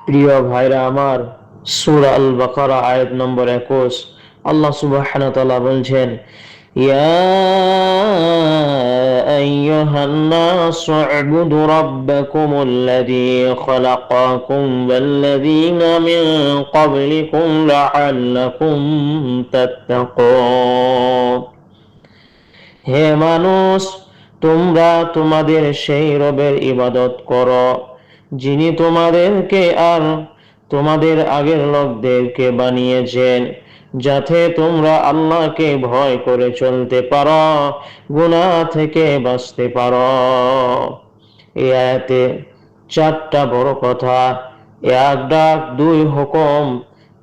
প্রিয় ভাইরা আমার, সূরা আল বাকারা আয়াত নম্বর 21, আল্লাহ সুবহানাহু ওয়া তাআলা বলছেন, ইয়া আইয়ুহান নাসু উ'বুদু রাব্বাকুমুল্লাযী খালাকাকুম ওয়াল্লাযীনা মিন ক্বাবলিকুম লাআল্লাকুম তাত্তাকুন। হে মানুষ, তোমরা তোমাদের সেই রবের ইবাদত করো যিনি তোমাদেরকে আর তোমাদের আগের লোকদেরকে বানিয়েছেন, যাতে তোমরা আল্লাহকে ভয় করে চলতে পারো, গুনাহ থেকে বাঁচতে পারো। এই আয়াতে চারটা বড় কথা, এক ডাক, দুই হুকুম,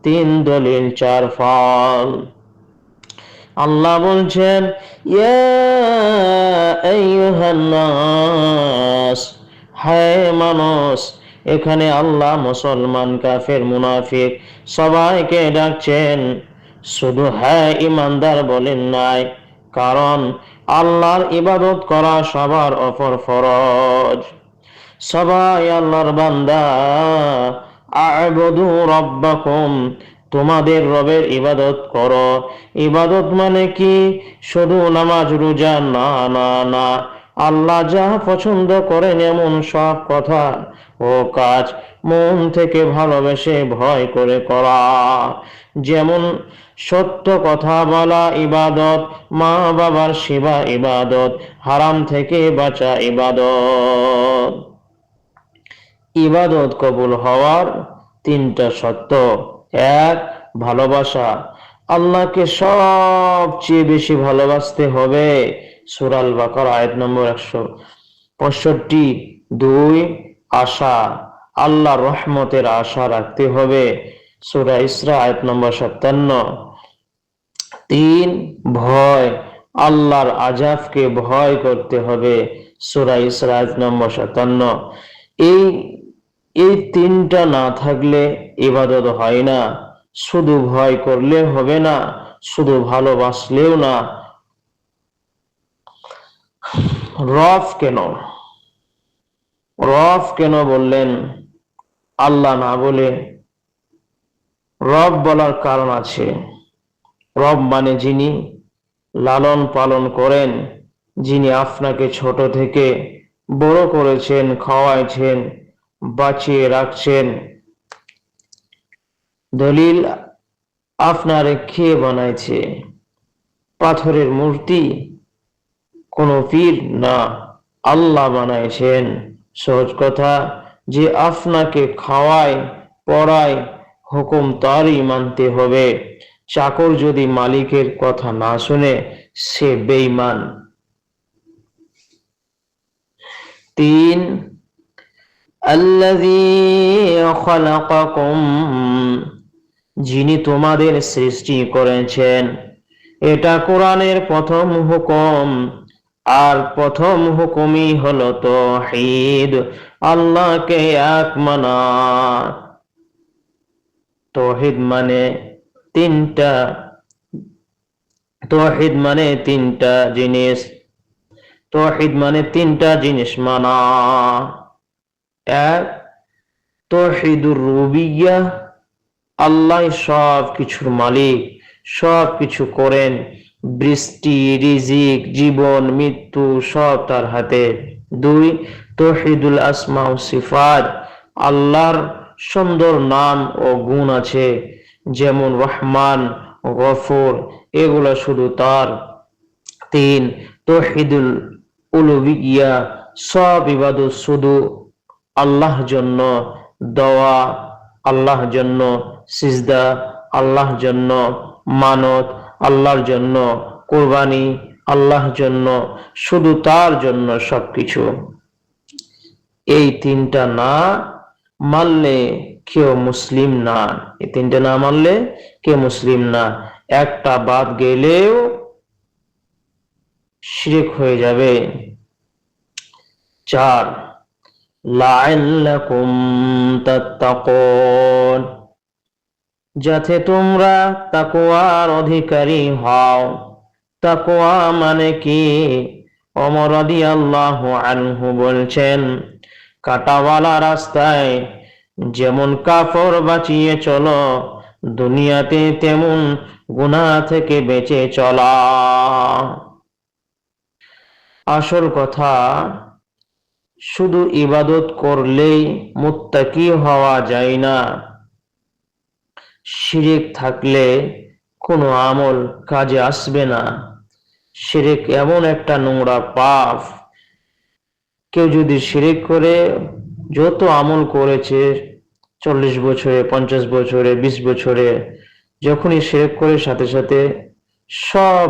তিন দলিল, চার ফল। আল্লাহ বলছেন, ইয়া আইয়ুহান নাস, হে মানুষ। এখানে আল্লাহ মুসলমান, কাফের, মুনাফিক সবাইকে ডাকছেন, শুধু হ্যাঁ ইমানদার বলেন নাই, কারণ আল্লাহর ইবাদত করা সবার উপর ফরজ। সবাই আল্লাহর বান্দা। আ'বুদু রাব্বাকুম, তোমাদের রবের ইবাদত করো। ইবাদত মানে কি? শুধু নামাজ রোজা না, না, না। আল্লাহ যা পছন্দ করেন এমন সব কথা ও কাজ মন থেকে ভালোবেসে ভয় করে করা। যেমন সত্য কথা বলা ইবাদত, মা বাবার সেবা ইবাদত, হারাম থেকে বাঁচা ইবাদত। ইবাদত কবুল হওয়ার তিনটা শর্ত। এক, ভালোবাসা। আল্লাহকে সবচেয়ে বেশি ভালোবাসতে হবে, সূরা আল বাকারা আয়াত নম্বর 165। দুই, আশা। আল্লাহর রহমতের আশা রাখতে হবে, সূরা ইসরা আয়াত নম্বর 57। তিন, ভয়। আল্লাহর আযাবকে ভয় করতে হবে, সূরা ইসরা আয়াত নম্বর 57। এই এই তিনটা না থাকলে ইবাদত হয় না। শুধু ভয় করলে হবে না, শুধু ভালোবাসলেও না। রব কেন রব কেন বললেন আল্লাহ না বলে? রব বলার কারণ আছে। রব মানে যিনি লালন পালন করেন, যিনি আপনাকে ছোট থেকে বড় করেছেন, খাওয়াইছেন, বাঁচিয়ে রাখছেন। দলিল, আপনারে কে বানাইছে? পাথরের মূর্তি? কোন পীর না, আল্লাহ বানাইছেন। সহজ কথা, যে আপনাকে খাওয়ায় পড়ায়, হুকুম তারই মানতে হবে। চাকর যদি মালিকের কথা না শুনে, সে বেঈমান। তিন, আল্লাযী খালাকাকুম, যিনি তোমাদের সৃষ্টি করেছেন। এটা কোরআনের প্রথম হুকুম, আর প্রথম হুকুমই হলো তাওহীদ, আল্লাহকে এক মানা। তাওহীদ মানে তিনটা তাওহীদ মানে তিনটা জিনিস। তাওহীদ মানে তিনটা জিনিস মানা। এক, তাওহীদুর রুবিয়্যাহ, আল্লাহ সব কিছুর মালিক, সব কিছু করেন। বৃষ্টি, রিজিক, জীবন, মৃত্যু সব তার হাতে। দুই, তাওহীদুল আসমা ও সিফাত, আল্লাহর সুন্দর নাম ও গুণ আছে, যেমন রহমান, গফুর, এগুলো শুধু তার। তিন, তাওহীদুল উলুহিয়্যা, সব ইবাদত শুধু আল্লাহর জন্য। দোয়া আল্লাহর জন্য, সিজদা আল্লাহর জন্য, মানত আল্লাহর জন্য, কুরবানি আল্লাহর জন্য, শুধু তার জন্য সবকিছু। এই তিনটা না মানলে কেউ মুসলিম না। এই তিনটা না মানলে কেউ মুসলিম না। একটা বাদ গেলেও শিরক হয়ে যাবে। চার, লাআল্লাকুম তাত্তাকুন, যাতে তোমরা তাকওয়ার অধিকারী হও। তাকওয়া মানে কি? ওমর রাদিয়াল্লাহু আনহু বলছেন, কাঁটাওয়ালা রাস্তায় যেমন কাপড় বাঁচিয়ে চলো দুনিয়াতে, তেমন গুনাহ থেকে বেঁচে চলা। আসল কথা, শুধু ইবাদত করলেই মুত্তাকি হওয়া যায় না। শিরক থাকলে কোনো আমল কাজে আসবে না। শিরক এমন একটা নোংরা পাপ, কেউ যদি শিরক করে যত আমল করেছে 40 বছরে, 50 বছরে, 20 বছরে, যখনই শিরক করে সাথে সাথে সব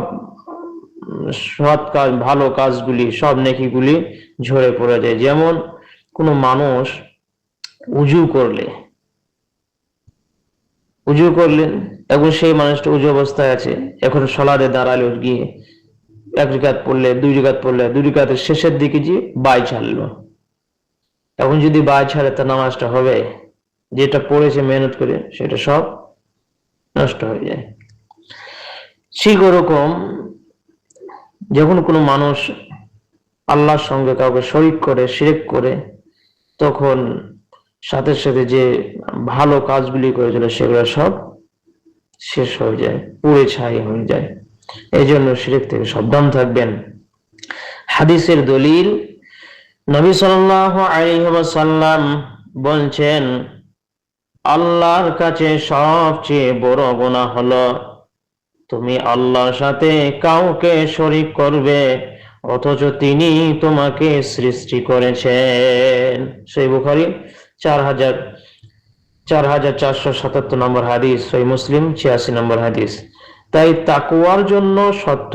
সৎ কাজ, ভালো কাজগুলি, সব নেকিগুলি ঝরে পড়ে যায়। যেমন কোনো মানুষ উজু করলেন, এখন সেই মানুষটা উজু অবস্থায় আছে, এখন সলাদে দাঁড়ালো, গিয়ে 1 রাকাত পড়লে, 2 রাকাত পড়লে, 2 রাকাতের শেষের দিকে যে বাই ছাড়লো, এখন যদি বাই ছাড়ে তার নামাজটা হবে? যেটা পড়েছে মেহনত করে সেটা সব নষ্ট হয়ে যায়। ঠিক ওরকম যখন কোনো মানুষ আল্লাহর সঙ্গে কাউকে শরীক করে, শিরক করে, তখন সাথে সাথে যে ভালো কাজগুলি করেছিল সেগুলো সব শেষ হয়ে যায়, পুড়ে ছাই হয়ে যায়। এই জন্য শিরক থেকে সাবধান থাকবেন। হাদিসের দলিল, নবী সাল্লাল্লাহু আলাইহি ওয়াসাল্লাম বলছেন, আল্লাহর কাছে সবচেয়ে বড় গুনাহ হলো তুমি আল্লাহর সাথে কাউকে শরীক করবে অথচ তিনি তোমাকে সৃষ্টি করেছেন। সহিহ বুখারী 4477 নম্বর হাদিস, সহিহ মুসলিম 86 নম্বর হাদিস। তাই তাকওয়ার জন্য সত্য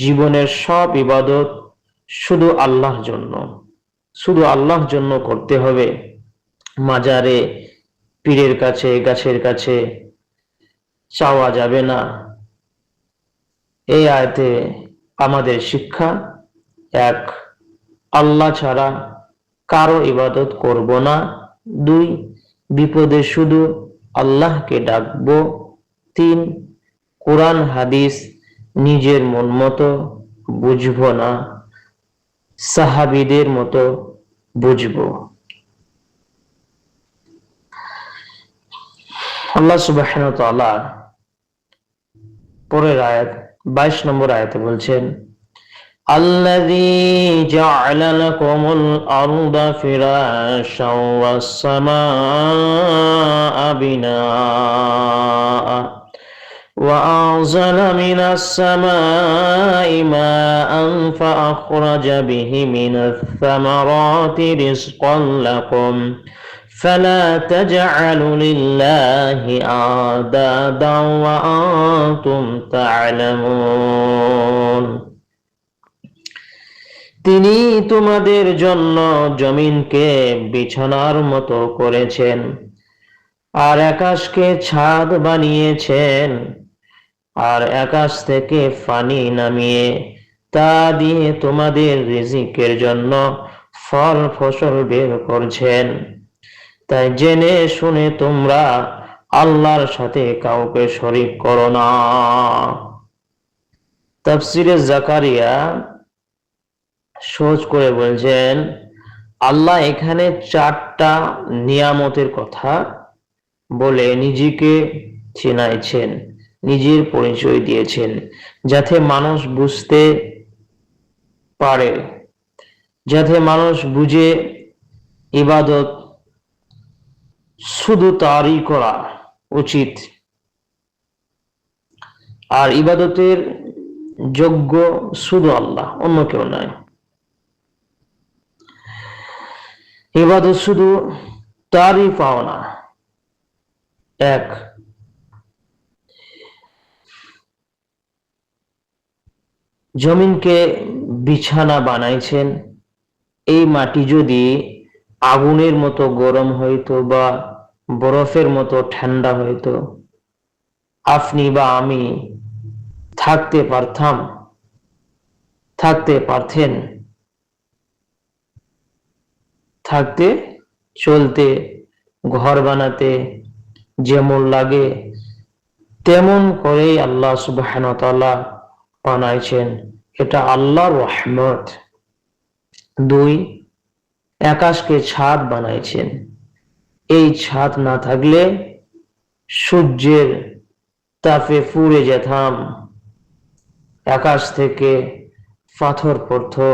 জীবনের সব ইবাদত শুধু আল্লাহর জন্য করতে হবে। মাজারে, পীরের কাছে, গাছের কাছে চাওয়া যাবে না। এই আয়াতে আমাদের শিক্ষা, 1, আল্লাহ ছাড়া কারো ইবাদত করব না। 2, বিপদে শুধু আল্লাহকে ডাকবো। 3, কোরআন হাদিস নিজের মন মতো বুঝবো না, সাহাবীদের মতো বুঝবো। আল্লাহ সুবহানাহু ওয়া তাআলা পরের আয়াত 22 নম্বর আয়াতে বলছেন, আল্লাযী জা'আলা লাকুমুল আরদা ফিরাশাও ওয়াস সামাআ বিনাআ ওয়া আনজালা মিনাস সামাই মাআন ফাআখরাজা বিহি মিনাস সামারাতি রিজকান লাকুম فلا تجعلوا لله أندادا وأنتم تعلمون। তিনি তোমাদের জন্য জমিনকে বিছানার মতো করেছেন আর আকাশকে ছাদ বানিয়েছেন, আর আকাশ থেকে পানি নামিয়ে তা দিয়ে তোমাদের রিজিকের জন্য ফল ফসল বের করছেন। তাই জেনে শুনে তোমরা আল্লাহর সাথে কাউকে শরীক করো না। তাফসিরে জাকারিয়া সহজ করে বলছেন, আল্লাহ এখানে 4টা নিয়ামতের কথা বলে নিজেকে চিনাইছেন, নিজের পরিচয় দিয়েছেন, যাতে মানুষ বুঝতে পারে, যাতে মানুষ বুঝে ইবাদত শুধু তারই করা উচিত, আর ইবাদতের যোগ্য শুধু আল্লাহ, অন্য কেউ নয়। ইবাদত শুধু তারই পাওনা। 1, জমিনকে বিছানা বানাইছেন। এই মাটি যদি আগুনের মতো গরম হইতো বা বরফের মতো ঠান্ডা হইতো, আপনি বা আমি থাকতে পারতেন? থাকতে, চলতে, ঘর বানাতে যেমন লাগে তেমন করেই আল্লাহ সুবহানাহু ওয়া তাআলা বানাইছেন। এটা আল্লাহর রহমত। 2, আকাশকে ছাদ বানাইছেন। এই ছাদ না থাকলে সূর্যের তাপে পুড়ে যেতাম, আকাশ থেকে পাথর পড়তো,